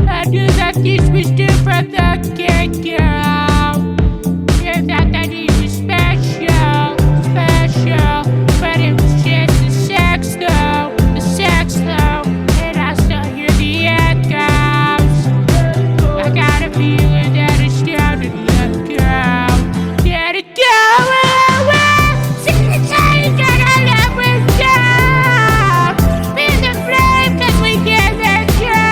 I knew that this was different from the get-go. Yeah, that it was special, special. But it was just the sex though, and I still hear the echoes. I got a feeling that it's time to let go. Let it go. See the change that I love with you. Be the flame 'cause we can't let go.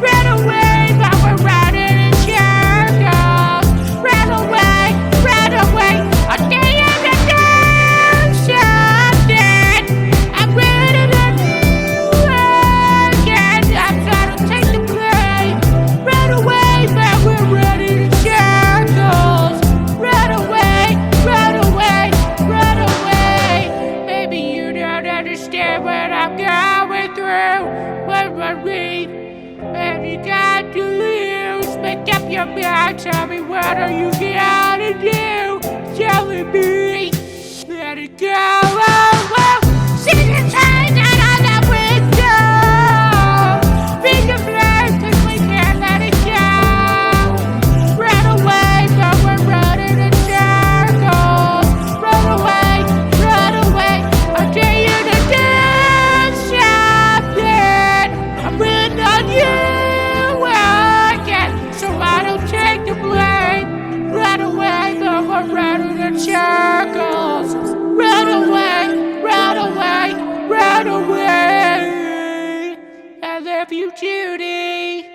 Run away, but we're running in circles. Run away, I'll tell you to do something. I'm ready to do again. I'm trying to take the blame. Run away, but we're running in circles. Run away. Maybe you don't understand what I'm going through. What we and you got to lose. Make up your mind, tell me what are you gonna do? Telling me, let it go. See the time that I love with you. Be the flame 'cause we can't let it go. Run away, but we're running in circles. Run away. I'll tell you to do something. I'm running on you again, so I don't take the blame. Run away, but we're running in circles. Run away. I love you, Judy.